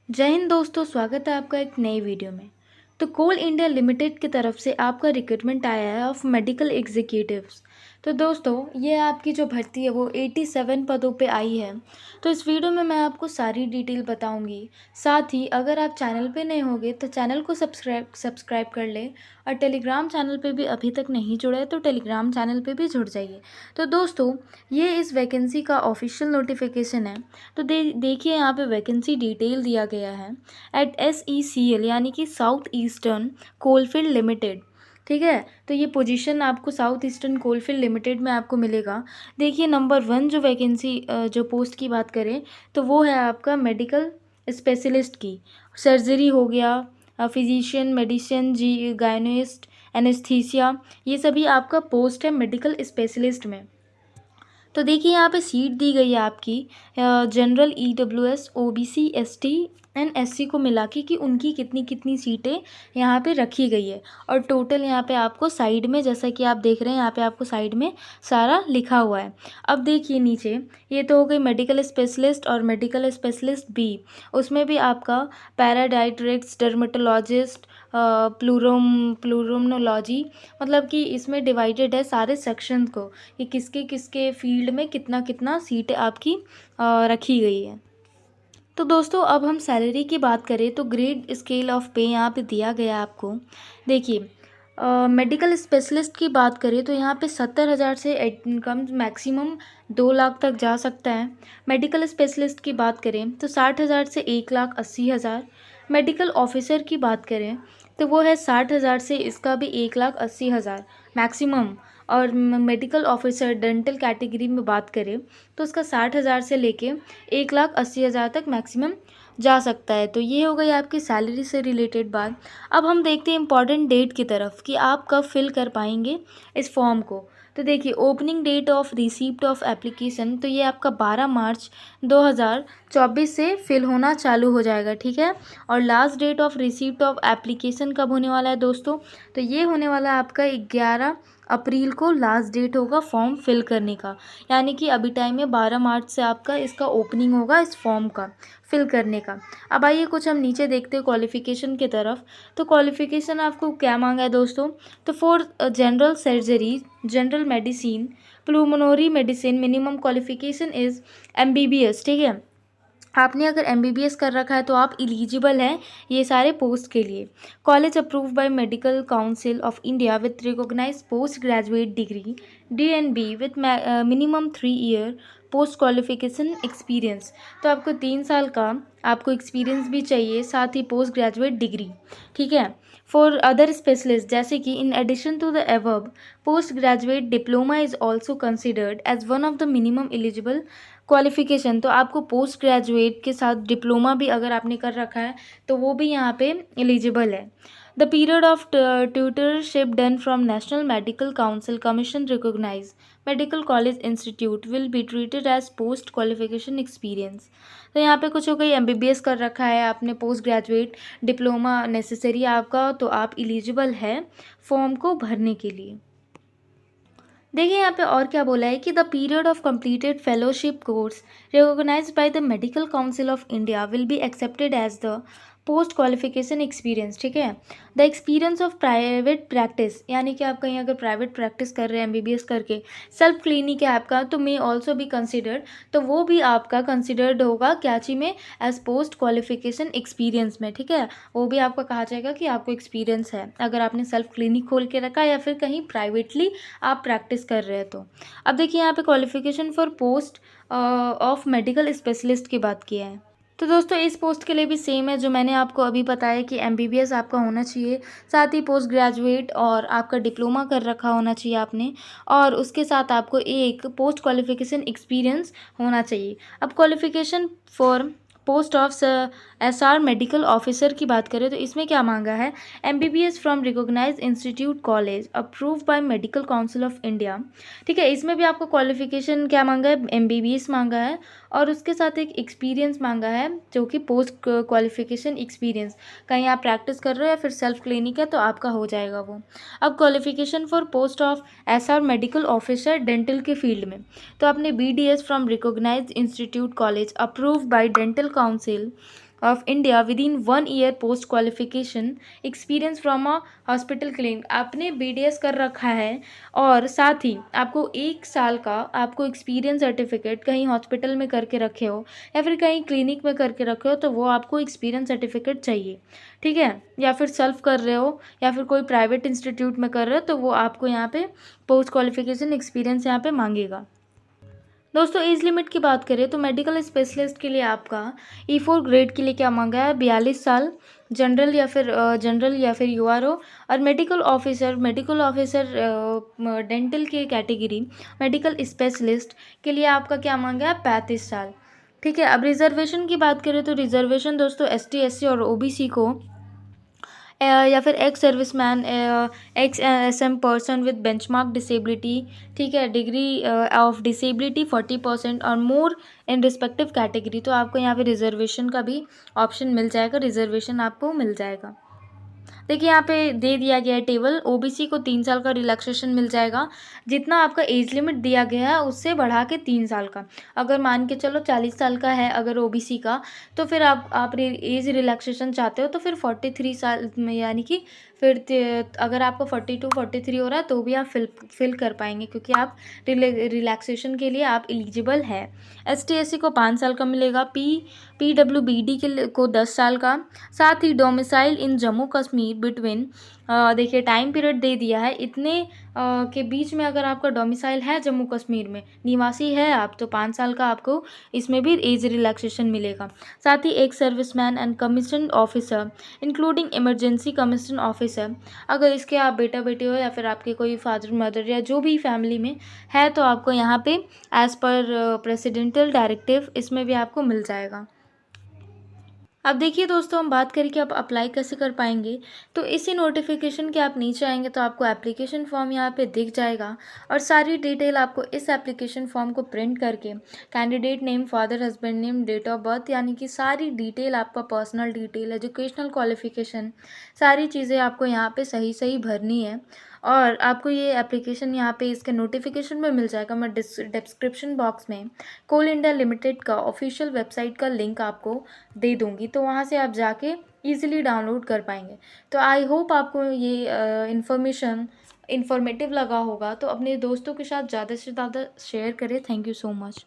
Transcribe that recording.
जय हिंद दोस्तों, स्वागत है आपका एक नई वीडियो में। तो कोल इंडिया लिमिटेड की तरफ से आपका रिक्रूटमेंट आया है ऑफ मेडिकल एग्जीक्यूटिव्स। तो दोस्तों ये आपकी जो भर्ती है वो 87 पदों पे आई है। तो इस वीडियो में मैं आपको सारी डिटेल बताऊंगी। साथ ही अगर आप चैनल पे नए होंगे तो चैनल को सब्सक्राइब कर लें, और टेलीग्राम चैनल पे भी अभी तक नहीं जुड़े तो टेलीग्राम चैनल पे भी जुड़ जाइए। तो दोस्तों ये इस वैकेंसी का ऑफिशियल नोटिफिकेशन है। तो देखिए यहाँ पे वैकेंसी डिटेल दिया गया है एट SECL यानी कि साउथ ईस्टर्न कोलफील्ड लिमिटेड। ठीक है, तो ये पोजीशन आपको साउथ ईस्टर्न कोलफील्ड लिमिटेड में आपको मिलेगा। देखिए नंबर 1 जो वैकेंसी जो पोस्ट की बात करें तो वो है आपका मेडिकल स्पेशलिस्ट की। सर्जरी हो गया, फिजिशियन, मेडिसिन, जी गायनिस्ट, एनेस्थीसिया, ये सभी आपका पोस्ट है मेडिकल स्पेशलिस्ट में। तो देखिए यहाँ पे सीट दी गई है आपकी general EWS OBC ST and SC को मिला के कि उनकी कितनी कितनी सीटें यहाँ पे रखी गई है। और टोटल यहाँ पे आपको साइड में, जैसा कि आप देख रहे हैं यहाँ पे आपको साइड में सारा लिखा हुआ है। अब देखिए नीचे, ये तो हो गई मेडिकल स्पेशलिस्ट और मेडिकल स्पेशलिस्ट B। उसमें भी आपका पैराडाइट्रिक्स, डर्मेटोलॉजिस्ट, प्लूरोमनोलॉजी, मतलब कि इसमें डिवाइडेड है सारे सेक्शन को कि किसके किसके फील्ड में कितना कितना सीटें आपकी रखी गई है। तो दोस्तों अब हम सैलरी की बात करें तो ग्रेड स्केल ऑफ पे यहाँ पे दिया गया है आपको। देखिए मेडिकल स्पेशलिस्ट की बात करें तो यहाँ पे 70,000 से इनकम मैक्सिमम 2 लाख तक जा सकता है। मेडिकल स्पेशलिस्ट की बात करें तो 60,000 से 1,80,000। मेडिकल ऑफिसर की बात करें तो वो है 60,000 से, इसका भी 1,80,000 मैक्सिमम। और मेडिकल ऑफिसर डेंटल कैटेगरी में बात करें तो उसका 60,000 से लेके 1,80,000 तक मैक्सिमम जा सकता है। तो ये हो गई आपकी सैलरी से रिलेटेड बात। अब हम देखते हैं इम्पॉर्टेंट डेट की तरफ कि आप कब फिल कर पाएंगे इस फॉर्म को। तो देखिए opening date of receipt of application, तो ये आपका 12 मार्च 2024 से फिल होना चालू हो जाएगा। ठीक है, और last date of receipt of application कब होने वाला है दोस्तों, तो ये होने वाला है आपका 11 अप्रैल को लास्ट डेट होगा फॉर्म फिल करने का। यानी कि अभी टाइम है, 12 मार्च से आपका इसका ओपनिंग होगा इस फॉर्म का फिल करने का। अब आइए कुछ हम नीचे देखते हैं क्वालिफ़िकेशन की तरफ। तो क्वालिफ़िकेशन आपको क्या मांगा है दोस्तों, तो for general surgery, general medicine, pulmonary medicine minimum qualification is MBBS। ठीक है, आपने अगर MBBS कर रखा है तो आप एलिजिबल हैं ये सारे पोस्ट के लिए। College approved by medical council of India with recognised post graduate degree DNB with minimum 3 year post qualification experience. तो आपको 3 साल का आपको एक्सपीरियंस भी चाहिए, साथ ही पोस्ट ग्रेजुएट डिग्री। ठीक है, फॉर अदर स्पेशलिस्ट जैसे कि in addition to the above post graduate diploma is also considered as one of the minimum eligible qualification. तो आपको पोस्ट ग्रेजुएट के साथ डिप्लोमा भी अगर आपने कर रखा है तो वो भी यहाँ पे एलिजिबल है। The period of tutorship done from national medical council commission recognise medical college institute will be treated as post qualification experience. तो यहाँ पे कुछ हो गई, MBBS कर रखा है आपने, पोस्ट ग्रेजुएट डिप्लोमा नेसेसरी आपका, तो आप एलिजिबल है फॉर्म को भरने के लिए। देखिए यहाँ पे और क्या बोला है कि the period of completed fellowship course recognised by the medical council of India will be accepted as the post qualification experience. ठीक है, the experience of private practice, यानी कि आप कहीं अगर प्राइवेट प्रैक्टिस कर रहे हैं MBBS करके, सेल्फ क्लिनिक है आपका, तो मे ऑल्सो भी कंसिडर्ड, तो वो भी आपका कंसिडर्ड होगा क्या चीज़ में, एज पोस्ट क्वालिफिकेशन एक्सपीरियंस में। ठीक है, वो भी आपका कहा जाएगा कि आपको एक्सपीरियंस है अगर आपने सेल्फ क्लिनिक खोल के रखा है या फिर कहीं प्राइवेटली आप प्रैक्टिस कर रहे हैं तो। अब देखिए यहाँ पे qualification for post of medical specialist की बात की है। तो दोस्तों इस पोस्ट के लिए भी सेम है जो मैंने आपको अभी बताया कि MBBS आपका होना चाहिए, साथ ही पोस्ट ग्रेजुएट और आपका डिप्लोमा कर रखा होना चाहिए आपने, और उसके साथ आपको एक पोस्ट क्वालिफिकेशन एक्सपीरियंस होना चाहिए। अब qualification for post of SR medical officer की बात करें तो इसमें क्या मांगा है, MBBS from recognised institute college approved by medical council of India. ठीक है, इसमें भी आपको क्वालिफिकेशन क्या मांगा है, MBBS मांगा है, और उसके साथ एक एक्सपीरियंस मांगा है जो कि पोस्ट क्वालिफिकेशन एक्सपीरियंस, कहीं आप प्रैक्टिस कर रहे हो या फिर सेल्फ क्लिनिक है तो आपका हो जाएगा वो। अब qualification for post of SR medical officer dental के फील्ड में, तो आपने BDS from recognised institute college approved by dental council of India with in 1 year post qualification experience from a hospital clinic. आपने BDS कर रखा है और साथ ही आपको 1 साल का आपको एक्सपीरियंस सर्टिफिकेट कहीं हॉस्पिटल में करके रखे हो या फिर कहीं क्लिनिक में करके रखे हो तो वो आपको एक्सपीरियंस सर्टिफिकेट चाहिए, ठीक है। या फिर सेल्फ कर रहे हो या फिर कोई प्राइवेट इंस्टीट्यूट में कर रहे हो तो वो आपको यहाँ पे पोस्ट क्वालिफिकेशन एक्सपीरियंस यहाँ पे मांगेगा। दोस्तों एज लिमिट की बात करें तो मेडिकल स्पेशलिस्ट के लिए आपका E4 ग्रेड के लिए क्या मांगा है, 42 साल। जनरल या फिर URO। और मेडिकल ऑफिसर डेंटल के कैटेगरी मेडिकल स्पेशलिस्ट के लिए आपका क्या मांगा है, 35 साल, ठीक है। अब रिजर्वेशन की बात करें तो रिजर्वेशन दोस्तों ST SC और OBC को या फिर ex serviceman, x SM person with benchmark disability, ठीक है, डिग्री ऑफ डिसेबिलिटी 40% और मोर इन रिस्पेक्टिव कैटेगरी, तो आपको यहाँ पे रिजर्वेशन का भी ऑप्शन मिल जाएगा, रिजर्वेशन आपको मिल जाएगा। देखिए यहाँ पे दे दिया गया है टेबल। OBC को 3 साल का रिलैक्सेशन मिल जाएगा, जितना आपका एज लिमिट दिया गया है उससे बढ़ा के 3 साल का। अगर मान के चलो 40 साल का है अगर OBC का, तो फिर आप एज रिलैक्सेशन चाहते हो तो फिर 43 साल में, यानी कि फिर अगर आपको 42 43 हो रहा है तो भी आप फिल कर पाएंगे, क्योंकि आप रिलैक्सेशन के लिए आप एलिजिबल है। ST SC को 5 साल का मिलेगा, PWBD को 10 साल का। साथ ही डोमिसाइल इन जम्मू कश्मीर बिटवीन, देखिए टाइम पीरियड दे दिया है इतने के बीच में, अगर आपका डोमिसाइल है जम्मू कश्मीर में, निवासी है आप, तो 5 साल का आपको इसमें भी एज रिलैक्सेशन मिलेगा। साथ ही एक serviceman and commission officer including emergency commission officer, अगर इसके आप बेटा बेटी हो या फिर आपके कोई फादर मदर या जो भी फैमिली में है तो आपको यहाँ पे एज पर प्रेसिडेंटल डायरेक्टिव इसमें भी आपको मिल जाएगा। अब देखिए दोस्तों, हम बात करें कि आप अप्लाई कैसे कर पाएंगे। तो इसी नोटिफिकेशन के आप नीचे आएंगे तो आपको एप्लीकेशन फॉर्म यहाँ पे दिख जाएगा और सारी डिटेल आपको इस एप्लीकेशन फॉर्म को प्रिंट करके candidate name, father husband name, date of birth, यानी कि सारी डिटेल, आपका पर्सनल डिटेल, एजुकेशनल क्वालिफिकेशन, सारी चीज़ें आपको यहाँ पे सही सही भरनी है। और आपको ये एप्लीकेशन यहाँ पे इसके नोटिफिकेशन में मिल जाएगा। मैं डिस्क्रिप्शन बॉक्स में कोल इंडिया लिमिटेड का ऑफिशियल वेबसाइट का लिंक आपको दे दूँगी, तो वहाँ से आप जाके ईज़िली डाउनलोड कर पाएंगे। तो आई होप आपको ये इन्फॉर्मेटिव लगा होगा, तो अपने दोस्तों के साथ ज़्यादा से ज़्यादा शेयर करें। Thank you so much.